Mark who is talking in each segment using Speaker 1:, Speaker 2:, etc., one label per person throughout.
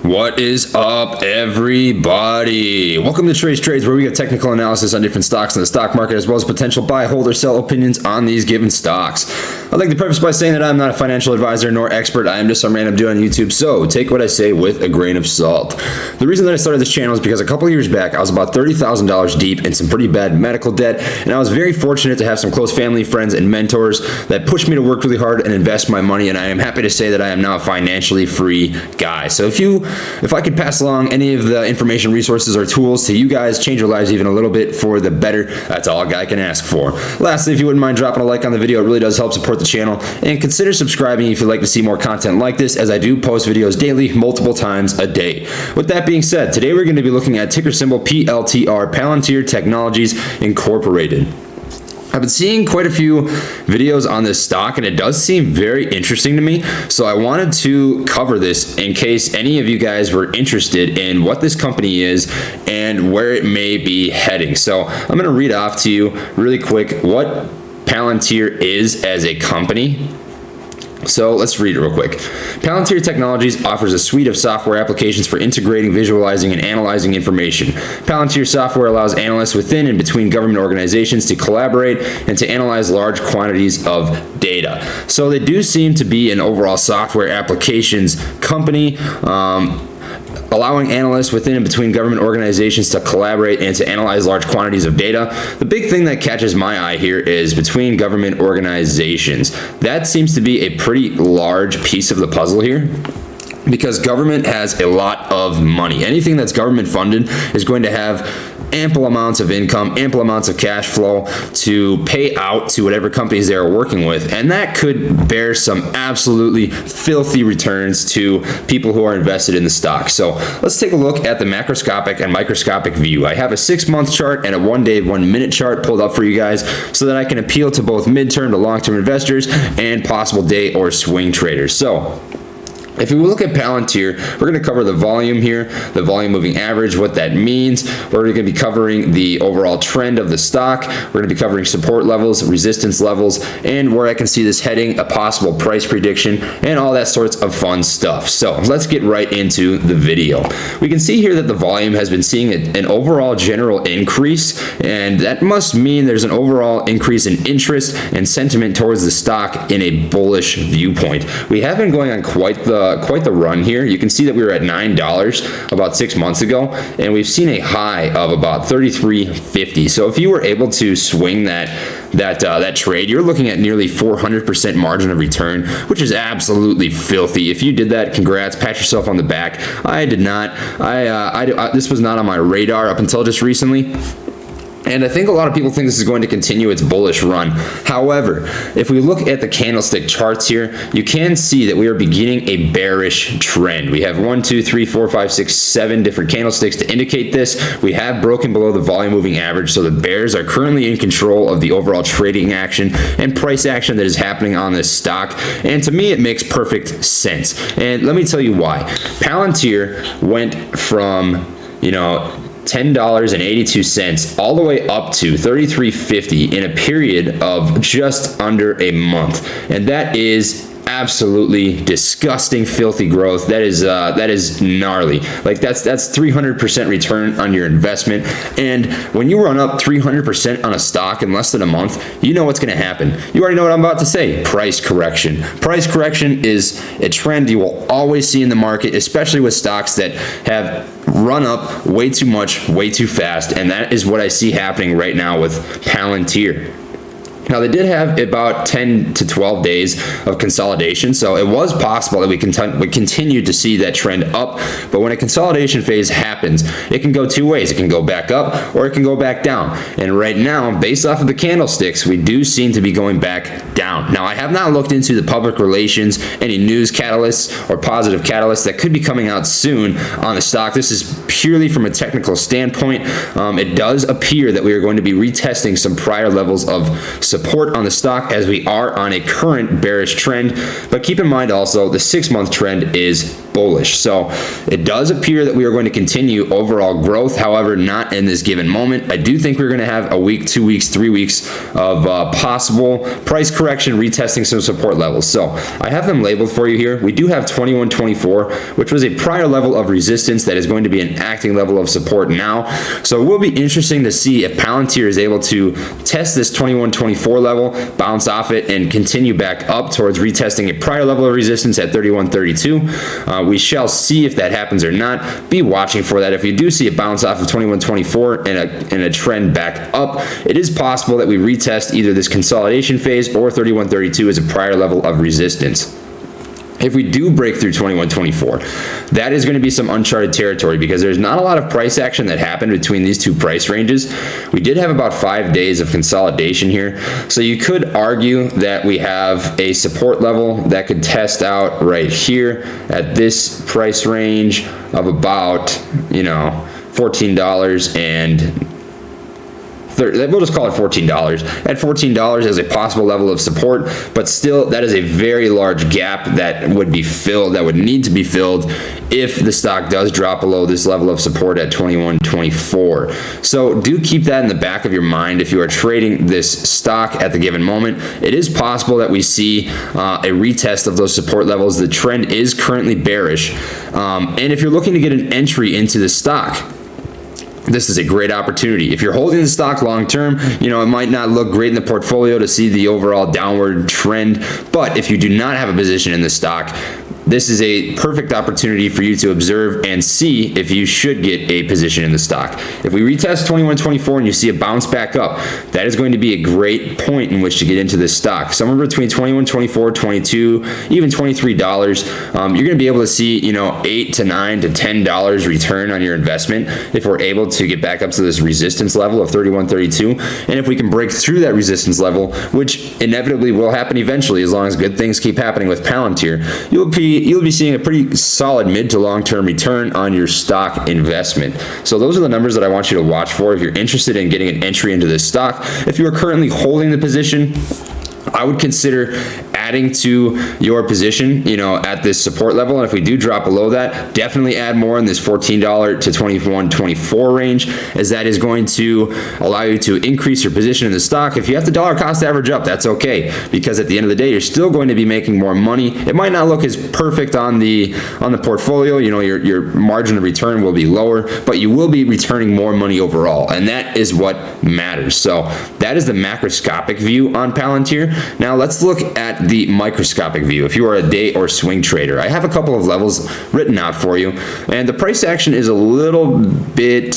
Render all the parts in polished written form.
Speaker 1: What is up, everybody? Welcome to Trace Trades, where we get technical analysis on different stocks in the stock market, as well as potential buy, hold, or sell opinions on these given stocks. I'd like to preface by saying that I'm not a financial advisor nor expert. I am just some random dude on YouTube, so take what I say with a grain of salt. The reason that I started this channel is because a couple of years back, I was about $30,000 deep in some pretty bad medical debt, and I was very fortunate to have some close family, friends, and mentors that pushed me to work really hard and invest my money, and I am happy to say that I am now a financially free guy. So if I could pass along any of the information, resources, or tools to you guys, change your lives even a little bit for the better, that's all a guy can ask for. Lastly, if you wouldn't mind dropping a like on the video, it really does help support the channel, and consider subscribing if you'd like to see more content like this, as I do post videos daily, multiple times a day. With that being said, today we're going to be looking at ticker symbol PLTR, Palantir Technologies Incorporated. I've been seeing quite a few videos on this stock, and it does seem very interesting to me, so I wanted to cover this in case any of you guys were interested in what this company is and where it may be heading. So I'm going to read off to you really quick what Palantir is as a company. So let's read it real quick. Palantir Technologies offers a suite of software applications for integrating, visualizing, and analyzing information. Palantir software allows analysts within and between government organizations to collaborate and to analyze large quantities of data. So they do seem to be an overall software applications company, allowing analysts within and between government organizations to collaborate and to analyze large quantities of data. The big thing that catches my eye here is between government organizations. That seems to be a pretty large piece of the puzzle here, because government has a lot of money. Anything that's government funded is going to have ample amounts of income, ample amounts of cash flow to pay out to whatever companies they are working with, and that could bear some absolutely filthy returns to people who are invested in the stock. So let's take a look at the macroscopic and microscopic view. I have a 6-month chart and a 1-day, 1-minute chart pulled up for you guys so that I can appeal to both midterm to long-term investors and possible day or swing traders. So if we look at Palantir, we're going to cover the volume here, the volume moving average, what that means. We're going to be covering the overall trend of the stock. We're going to be covering support levels, resistance levels, and where I can see this heading, a possible price prediction, and all that sorts of fun stuff. So let's get right into the video. We can see here that the volume has been seeing an overall general increase, and that must mean there's an overall increase in interest and sentiment towards the stock in a bullish viewpoint. We have been going on quite the run here. You can see that we were at $9 about 6 months ago, and we've seen a high of about $33.50. So if you were able to swing that trade, you're looking at nearly 400% margin of return, which is absolutely filthy. If you did that, congrats, pat yourself on the back. I did not. This was not on my radar up until just recently. And I think a lot of people think this is going to continue its bullish run. However, if we look at the candlestick charts here, you can see that we are beginning a bearish trend. We have 1, 2, 3, 4, 5, 6, 7 different candlesticks to indicate this. We have broken below the volume moving average, so the bears are currently in control of the overall trading action and price action that is happening on this stock. And to me, it makes perfect sense. And let me tell you why. Palantir went from, $10.82 all the way up to $33.50 in a period of just under a month, and that is absolutely disgusting, filthy growth. That is gnarly. Like that's 300% return on your investment. And when you run up 300% on a stock in less than a month, you know what's going to happen. You already know what I'm about to say. Price correction. Price correction is a trend you will always see in the market, especially with stocks that have run up way too much, way too fast, and that is what I see happening right now with Palantir. Now, they did have about 10 to 12 days of consolidation, so it was possible that we continue to see that trend up, but when a consolidation phase happens, it can go two ways. It can go back up or it can go back down, and right now, based off of the candlesticks, we do seem to be going back down. Now, I have not looked into the public relations, any news catalysts or positive catalysts that could be coming out soon on the stock. This is purely from a technical standpoint. It does appear that we are going to be retesting some prior levels of support on the stock as we are on a current bearish trend, but keep in mind also the 6-month trend is bullish. So it does appear that we are going to continue overall growth, however, not in this given moment. I do think we're going to have a week, 2 weeks, 3 weeks of possible price correction, retesting some support levels. So I have them labeled for you here. We do have 21.24, which was a prior level of resistance that is going to be an acting level of support now. So it will be interesting to see if Palantir is able to test this 21.24 level, bounce off it, and continue back up towards retesting a prior level of resistance at 31.32. We shall see if that happens or not. Be watching for that. If you do see a bounce off of 21.24 and a trend back up, it is possible that we retest either this consolidation phase or 31.32 as a prior level of resistance. If we do break through 21.24, that is going to be some uncharted territory because there's not a lot of price action that happened between these two price ranges. We did have about 5 days of consolidation here. So you could argue that we have a support level that could test out right here at this price range of about, $14 and we'll just call it $14. At $14 as a possible level of support, but still that is a very large gap that would be filled, that would need to be filled if the stock does drop below this level of support at 21.24. So do keep that in the back of your mind if you are trading this stock at the given moment. It is possible that we see a retest of those support levels. The trend is currently bearish. And if you're looking to get an entry into the stock, this is a great opportunity. If you're holding the stock long term, it might not look great in the portfolio to see the overall downward trend, but if you do not have a position in the stock, this is a perfect opportunity for you to observe and see if you should get a position in the stock. If we retest 21.24 and you see a bounce back up, that is going to be a great point in which to get into this stock. Somewhere between 21.24, 22, even $23, you're going to be able to see, $8 to $9 to $10 return on your investment if we're able to get back up to this resistance level of 31.32. And if we can break through that resistance level, which inevitably will happen eventually as long as good things keep happening with Palantir, you'll be seeing a pretty solid mid to long-term return on your stock investment. So those are the numbers that I want you to watch for if you're interested in getting an entry into this stock. If you are currently holding the position, I would consider adding to your position, at this support level. And if we do drop below that, definitely add more in this $14 to 21.24 range, as that is going to allow you to increase your position in the stock. If you have to dollar cost average up, that's okay, because at the end of the day, you're still going to be making more money. It might not look as perfect on the portfolio. Your margin of return will be lower, but you will be returning more money overall, and that is what matters. So that is the macroscopic view on Palantir. Now let's look at the microscopic view. If you are a day or swing trader, I have a couple of levels written out for you, and the price action is a little bit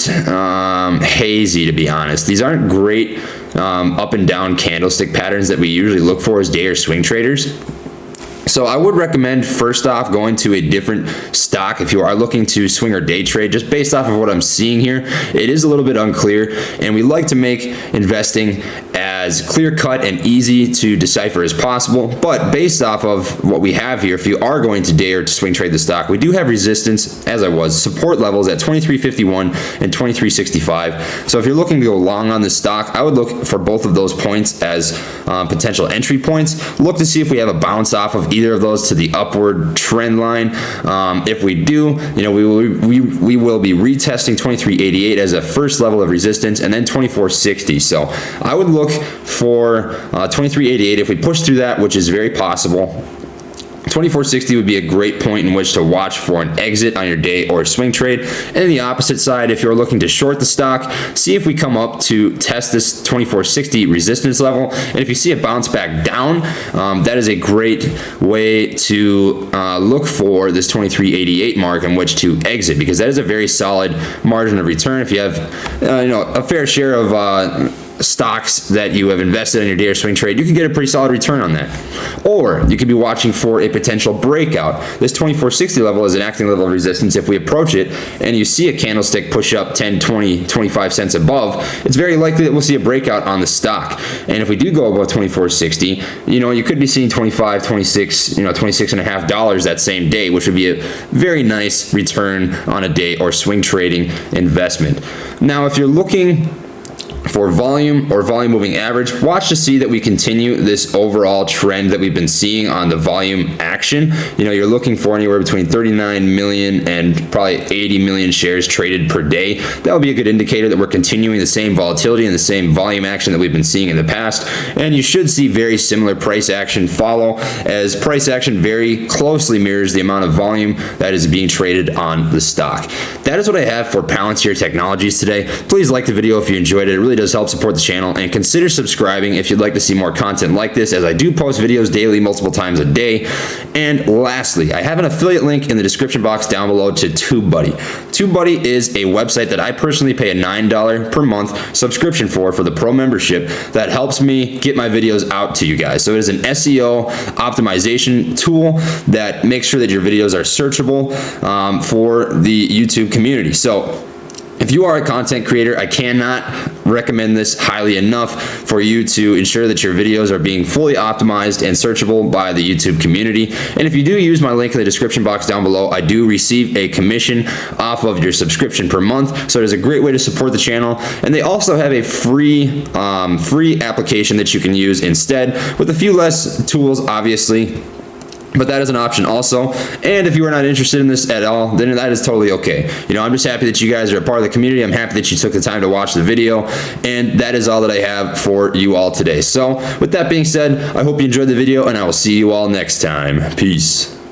Speaker 1: hazy, to be honest. These aren't great up and down candlestick patterns that we usually look for as day or swing traders. So I would recommend, first off, going to a different stock if you are looking to swing or day trade. Just based off of what I'm seeing here, it is a little bit unclear, and we like to make investing as clear-cut and easy to decipher as possible. But based off of what we have here, if you are going to day or to swing trade the stock, we do have resistance, as I was, support levels at 23.51 and 23.65. So if you're looking to go long on the stock, I would look for both of those points as potential entry points. Look to see if we have a bounce off of either of those to the upward trend line. If we do, we will be retesting 23.88 as a first level of resistance, and then 24.60. So I would look for 23.88. If we push through that, which is very possible, 24.60 would be a great point in which to watch for an exit on your day or swing trade. And the opposite side, if you're looking to short the stock, see if we come up to test this 24.60 resistance level. And if you see a bounce back down, that is a great way to look for this 23.88 mark in which to exit, because that is a very solid margin of return. If you have a fair share of stocks that you have invested in your day or swing trade, you can get a pretty solid return on that. Or you could be watching for a potential breakout. This 24.60 level is an acting level of resistance. If we approach it and you see a candlestick push up 10, 20, 25 cents above, it's very likely that we'll see a breakout on the stock. And if we do go above 24.60, you could be seeing 25, 26, $26.50 that same day, which would be a very nice return on a day or swing trading investment. Now, if you're looking For volume or volume moving average, watch to see that we continue this overall trend that we've been seeing on the volume action. You know, you're looking for anywhere between 39 million and probably 80 million shares traded per day. That would be a good indicator that we're continuing the same volatility and the same volume action that we've been seeing in the past. And you should see very similar price action follow, as price action very closely mirrors the amount of volume that is being traded on the stock. That is what I have for Palantir Technologies today. Please like the video if you enjoyed it. It really does help support the channel, and consider subscribing if you'd like to see more content like this, as I do post videos daily, multiple times a day. And lastly, I have an affiliate link in the description box down below to Tubebuddy. Tubebuddy is a website that I personally pay a $9 per month subscription for the pro membership that helps me get my videos out to you guys. So it is an SEO optimization tool that makes sure that your videos are searchable for the YouTube community. So if you are a content creator, I cannot recommend this highly enough for you to ensure that your videos are being fully optimized and searchable by the YouTube community. And if you do use my link in the description box down below, I do receive a commission off of your subscription per month. So it is a great way to support the channel. And they also have a free application that you can use instead, with a few less tools, obviously. But that is an option also. And if you are not interested in this at all, then that is totally okay. You know, I'm just happy that you guys are a part of the community. I'm happy that you took the time to watch the video. And that is all that I have for you all today. So with that being said, I hope you enjoyed the video, and I will see you all next time. Peace.